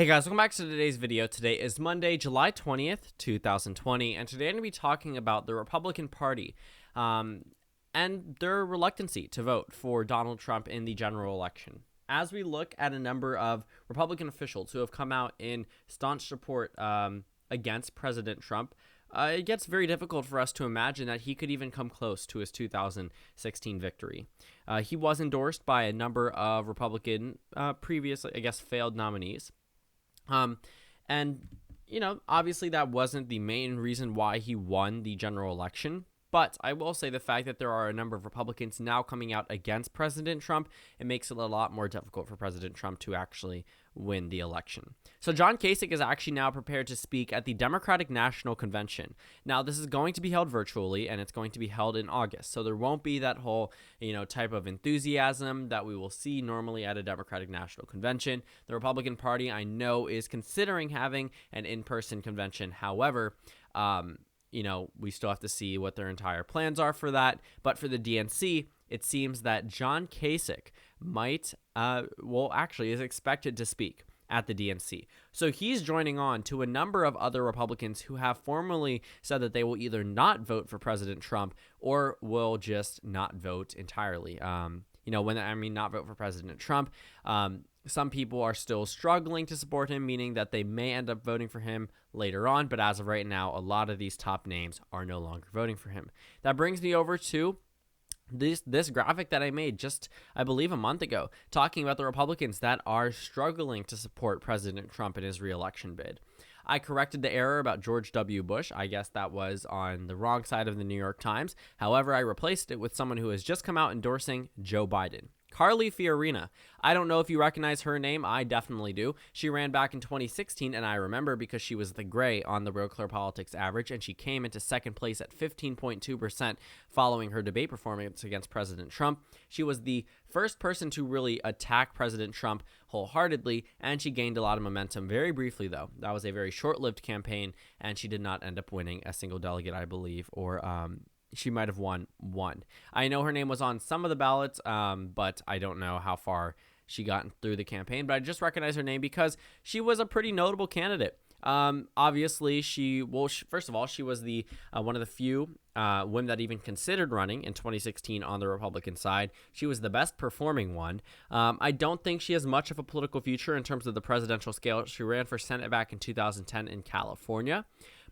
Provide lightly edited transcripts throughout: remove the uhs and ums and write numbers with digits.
Hey guys, welcome back to today's video. Today is Monday, July 20th, 2020, and today I'm going to be talking about the Republican Party and their reluctancy to vote for Donald Trump in the general election. As we look at a number of Republican officials who have come out in staunch support against President Trump, it gets very difficult for us to imagine that he could even come close to his 2016 victory. He was endorsed by a number of Republican previously, failed nominees. Obviously that wasn't the main reason why he won the general election. But I will say the fact that there are a number of Republicans now coming out against President Trump, it makes it a lot more difficult for President Trump to actually win the election. So John Kasich is actually now prepared to speak at the Democratic National Convention. Now, this is going to be held virtually, and it's going to be held in August. So there won't be that whole, type of enthusiasm that we will see normally at a Democratic National Convention. The Republican Party, I know, is considering having an in-person convention. However, we still have to see what their entire plans are for that. But for the DNC, it seems that John Kasich is expected to speak at the DNC. So he's joining on to a number of other Republicans who have formally said that they will either not vote for President Trump or will just not vote entirely. Not vote for President Trump. Some people are still struggling to support him, meaning that they may end up voting for him later on. But as of right now, a lot of these top names are no longer voting for him. That brings me over to this graphic that I made just, I believe, a month ago, talking about the Republicans that are struggling to support President Trump in his re-election bid. I corrected the error about George W. Bush. I guess that was on the wrong side of the New York Times. However, I replaced it with someone who has just come out endorsing Joe Biden. Carly Fiorina. I don't know if you recognize her name. I definitely do. She ran back in 2016, and I remember because she was the gray on the Real Clear Politics average, and she came into second place at 15.2% following her debate performance against President Trump. She was the first person to really attack President Trump wholeheartedly, and she gained a lot of momentum very briefly, though. That was a very short-lived campaign, and she did not end up winning a single delegate, I believe, or she might have won one. I know her name was on some of the ballots, but I don't know how far she got through the campaign. But I just recognize her name because she was a pretty notable candidate. Obviously, first of all, she was the one of the few women that even considered running in 2016 on the Republican side. She was the best performing one. I don't think she has much of a political future in terms of the presidential scale. She ran for Senate back in 2010 in California.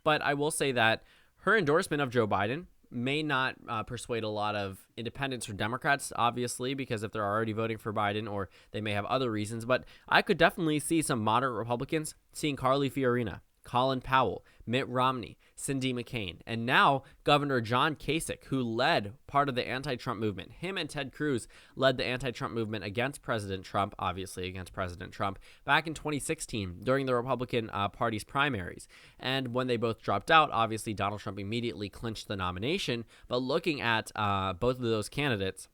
But I will say that her endorsement of Joe Biden may not persuade a lot of independents or Democrats, obviously, because if they're already voting for Biden, or they may have other reasons. But I could definitely see some moderate Republicans seeing Carly Fiorina, Colin Powell, Mitt Romney, Cindy McCain, and now Governor John Kasich, who led part of the anti-Trump movement. Him and Ted Cruz led the anti-Trump movement against President Trump, back in 2016 during the Republican Party's primaries. And when they both dropped out, obviously Donald Trump immediately clinched the nomination. But looking at both of those candidates,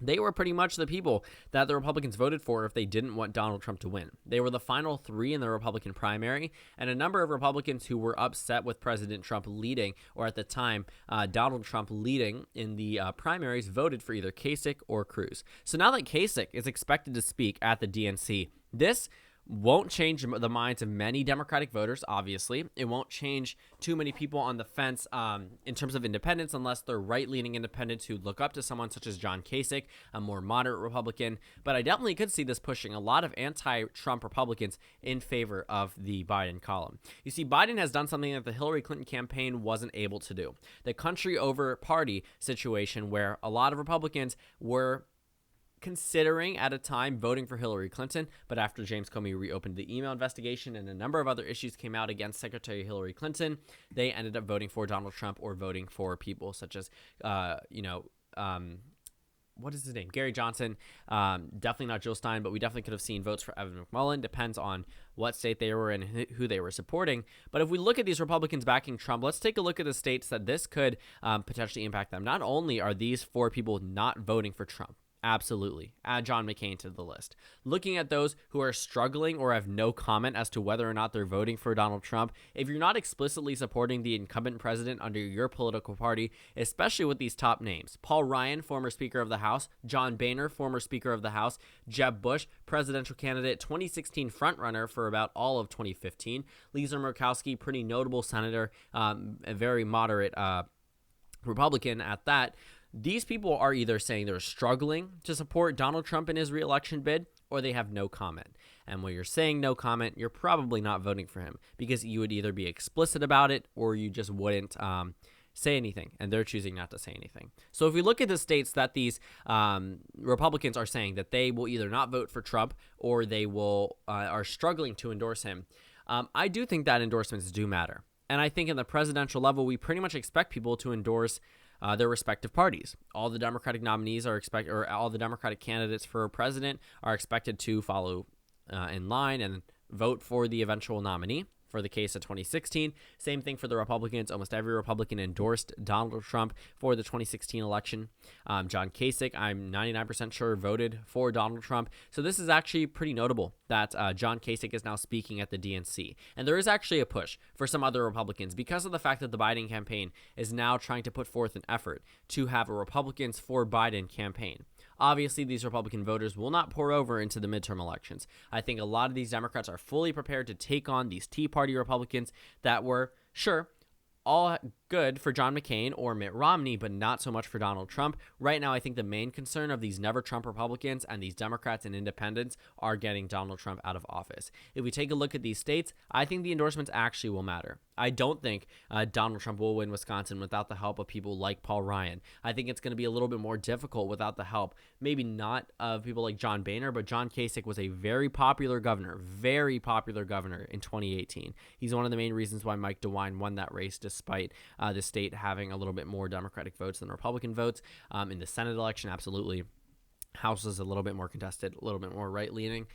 they were pretty much the people that the Republicans voted for if they didn't want Donald Trump to win. They were the final three in the Republican primary, and a number of Republicans who were upset with President Trump leading, or at the time, Donald Trump leading in the primaries, voted for either Kasich or Cruz. So now that Kasich is expected to speak at the DNC, this won't change the minds of many Democratic voters, obviously. It won't change too many people on the fence in terms of independents, unless they're right-leaning independents who look up to someone such as John Kasich, a more moderate Republican. But I definitely could see this pushing a lot of anti-Trump Republicans in favor of the Biden column. You see, Biden has done something that the Hillary Clinton campaign wasn't able to do. The country over party situation, where a lot of Republicans were considering at a time voting for Hillary Clinton, but after James Comey reopened the email investigation and a number of other issues came out against Secretary Hillary Clinton, they ended up voting for Donald Trump or voting for people such as, what is his name? Gary Johnson. Definitely not Jill Stein, but we definitely could have seen votes for Evan McMullin. Depends on what state they were in, who they were supporting. But if we look at these Republicans backing Trump, let's take a look at the states that this could potentially impact them. Not only are these four people not voting for Trump, Absolutely. Add John McCain to the list. Looking at those who are struggling or have no comment as to whether or not they're voting for Donald Trump, if you're not explicitly supporting the incumbent president under your political party, especially with these top names, Paul Ryan, former Speaker of the House, John Boehner, former Speaker of the House, Jeb Bush, presidential candidate, 2016 frontrunner for about all of 2015, Lisa Murkowski, pretty notable senator, a very moderate Republican at that. These people are either saying they're struggling to support Donald Trump in his re-election bid, or they have no comment. And when you're saying no comment, you're probably not voting for him, because you would either be explicit about it or you just wouldn't say anything, and they're choosing not to say anything. So if we look at the states that these Republicans are saying that they will either not vote for Trump or they will are struggling to endorse him, I do think that endorsements do matter. And I think in the presidential level, we pretty much expect people to endorse their respective parties. All the Democratic nominees or all the Democratic candidates for president are expected to follow in line and vote for the eventual nominee. For the case of 2016, same thing for the Republicans. Almost every Republican endorsed Donald Trump for the 2016 election. John Kasich, I'm 99% sure, voted for Donald Trump. So this is actually pretty notable that John Kasich is now speaking at the DNC. And there is actually a push for some other Republicans because of the fact that the Biden campaign is now trying to put forth an effort to have a Republicans for Biden campaign. Obviously, these Republican voters will not pour over into the midterm elections. I think a lot of these Democrats are fully prepared to take on these Tea Party Republicans that were, sure, all good for John McCain or Mitt Romney, but not so much for Donald Trump. Right now, I think the main concern of these never Trump Republicans and these Democrats and independents are getting Donald Trump out of office. If we take a look at these states, I think the endorsements actually will matter. I don't think Donald Trump will win Wisconsin without the help of people like Paul Ryan. I think it's going to be a little bit more difficult without the help, maybe not of people like John Boehner, but John Kasich was a very popular governor in 2018. He's one of the main reasons why Mike DeWine won that race, despite the state having a little bit more Democratic votes than Republican votes. In the Senate election, absolutely. House is a little bit more contested, a little bit more right-leaning.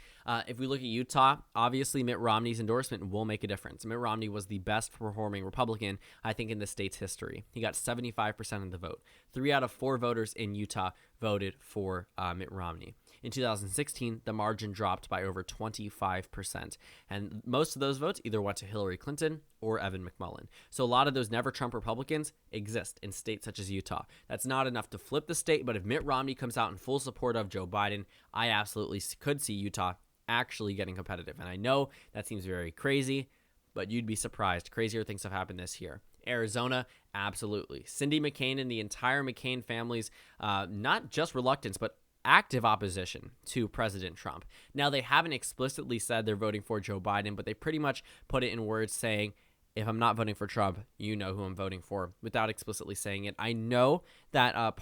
If we look at Utah, obviously Mitt Romney's endorsement will make a difference. Mitt Romney was the best-performing Republican, I think, in the state's history. He got 75% of the vote. 3 out of 4 voters in Utah voted for Mitt Romney. In 2016, the margin dropped by over 25%, and most of those votes either went to Hillary Clinton or Evan McMullin. So a lot of those never Trump Republicans exist in states such as Utah. That's not enough to flip the state, but if Mitt Romney comes out in full support of Joe Biden, I absolutely could see Utah actually getting competitive. And I know that seems very crazy, but you'd be surprised. Crazier things have happened this year. Arizona, absolutely. Cindy McCain and the entire McCain family's not just reluctance, but active opposition to President Trump. Now, they haven't explicitly said they're voting for Joe Biden, but they pretty much put it in words saying, if I'm not voting for Trump, you know who I'm voting for, without explicitly saying it. I know that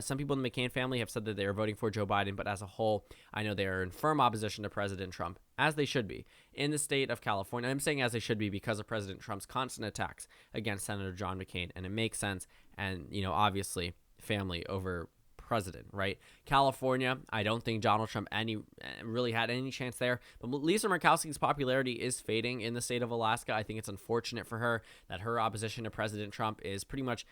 some people in the McCain family have said that they are voting for Joe Biden, but as a whole, I know they are in firm opposition to President Trump, as they should be. In the state of California, I'm saying as they should be because of President Trump's constant attacks against Senator John McCain, and it makes sense, and, obviously, family over president, right? California, I don't think Donald Trump really had any chance there, but Lisa Murkowski's popularity is fading in the state of Alaska. I think it's unfortunate for her that her opposition to President Trump is pretty much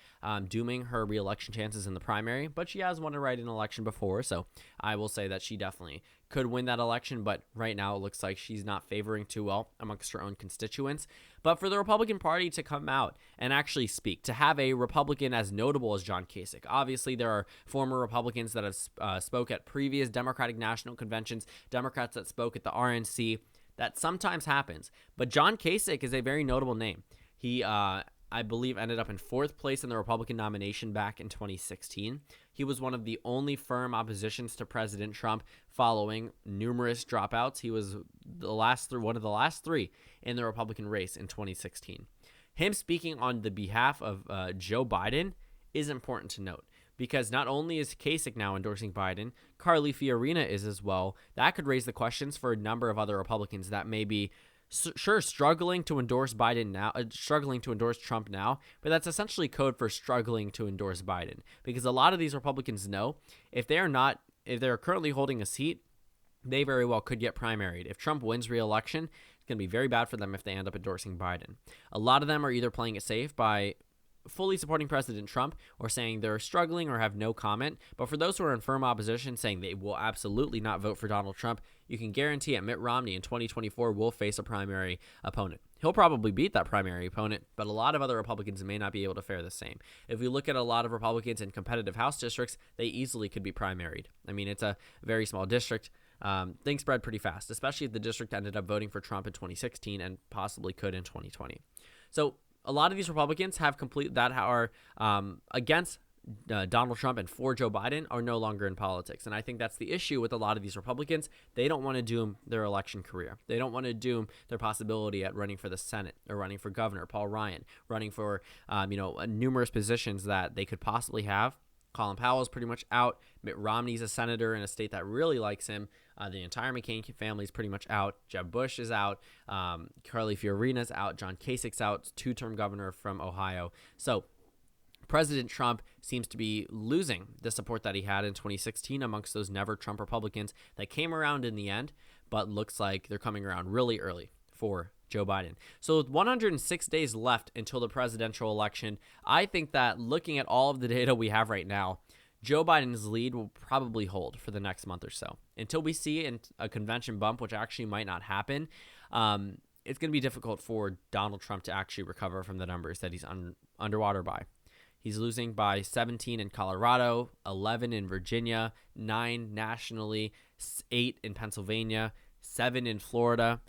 dooming her re-election chances in the primary, but she has won a write-in election before, so I will say that she definitely could win that election, but right now it looks like she's not favoring too well amongst her own constituents. But for the Republican Party to come out and actually speak, to have a Republican as notable as John Kasich. Obviously, there are former Republicans that have spoke at previous Democratic National Conventions, Democrats that spoke at the RNC. That sometimes happens. But John Kasich is a very notable name. He, I believe, ended up in 4th place in the Republican nomination back in 2016. He was one of the only firm oppositions to President Trump following numerous dropouts. He was one of the last 3 in the Republican race in 2016. Him speaking on the behalf of Joe Biden is important to note, because not only is Kasich now endorsing Biden, Carly Fiorina is as well. That could raise the questions for a number of other Republicans that may be struggling to endorse Biden now, struggling to endorse Trump now, but that's essentially code for struggling to endorse Biden, because a lot of these Republicans know if they're currently holding a seat, they very well could get primaried. If Trump wins re-election, it's going to be very bad for them if they end up endorsing Biden. A lot of them are either playing it safe by fully supporting President Trump or saying they're struggling or have no comment. But for those who are in firm opposition saying they will absolutely not vote for Donald Trump, you can guarantee that Mitt Romney in 2024 will face a primary opponent. He'll probably beat that primary opponent, but a lot of other Republicans may not be able to fare the same. If we look at a lot of Republicans in competitive House districts, they easily could be primaried. I mean, it's a very small district. Things spread pretty fast, especially if the district ended up voting for Trump in 2016 and possibly could in 2020. So a lot of these Republicans have are against Donald Trump and for Joe Biden are no longer in politics. And I think that's the issue with a lot of these Republicans. They don't want to doom their election career. They don't want to doom their possibility at running for the Senate or running for governor, Paul Ryan, running for, numerous positions that they could possibly have. Colin Powell's pretty much out. Mitt Romney's a senator in a state that really likes him. The entire McCain family is pretty much out. Jeb Bush is out. Kelley Fiorina's out. John Kasich's out, two-term governor from Ohio. So President Trump seems to be losing the support that he had in 2016 amongst those never-Trump Republicans that came around in the end, but looks like they're coming around really early for Joe Biden. So with 106 days left until the presidential election, I think that looking at all of the data we have right now, Joe Biden's lead will probably hold for the next month or so. Until we see a convention bump, which actually might not happen, it's going to be difficult for Donald Trump to actually recover from the numbers that he's underwater by. He's losing by 17 in Colorado, 11 in Virginia, 9 nationally, 8 in Pennsylvania, 7 in Florida,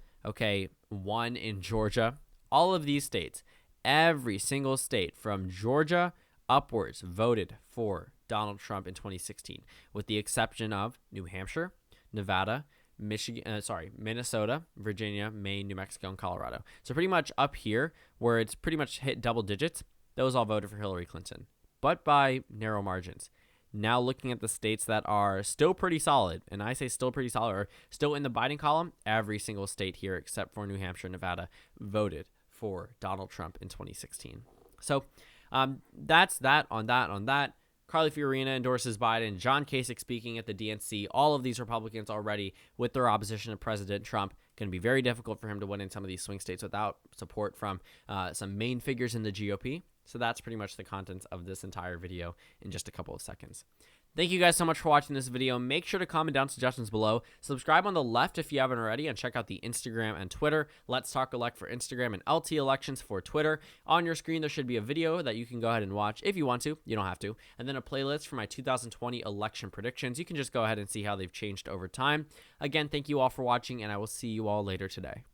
1 in Georgia. All of these states, every single state from Georgia upwards voted for Donald Trump in 2016, with the exception of New Hampshire, Nevada, Minnesota, Virginia, Maine, New Mexico, and Colorado. So pretty much up here where it's pretty much hit double digits, those all voted for Hillary Clinton, but by narrow margins. Now looking at the states that are still pretty solid, and I say still pretty solid, or still in the Biden column, every single state here except for New Hampshire, Nevada, voted for Donald Trump in 2016. So that's that on that. Carly Fiorina endorses Biden. John Kasich speaking at the DNC. All of these Republicans already with their opposition to President Trump. Going to be very difficult for him to win in some of these swing states without support from some main figures in the GOP. So that's pretty much the contents of this entire video in just a couple of seconds. Thank you guys so much for watching this video. Make sure to comment down suggestions below. Subscribe on the left if you haven't already, and check out the Instagram and Twitter. Let's Talk Elect for Instagram and LT Elections for Twitter. On your screen, there should be a video that you can go ahead and watch if you want to. You don't have to. And then a playlist for my 2020 election predictions. You can just go ahead and see how they've changed over time. Again, thank you all for watching, and I will see you all later today.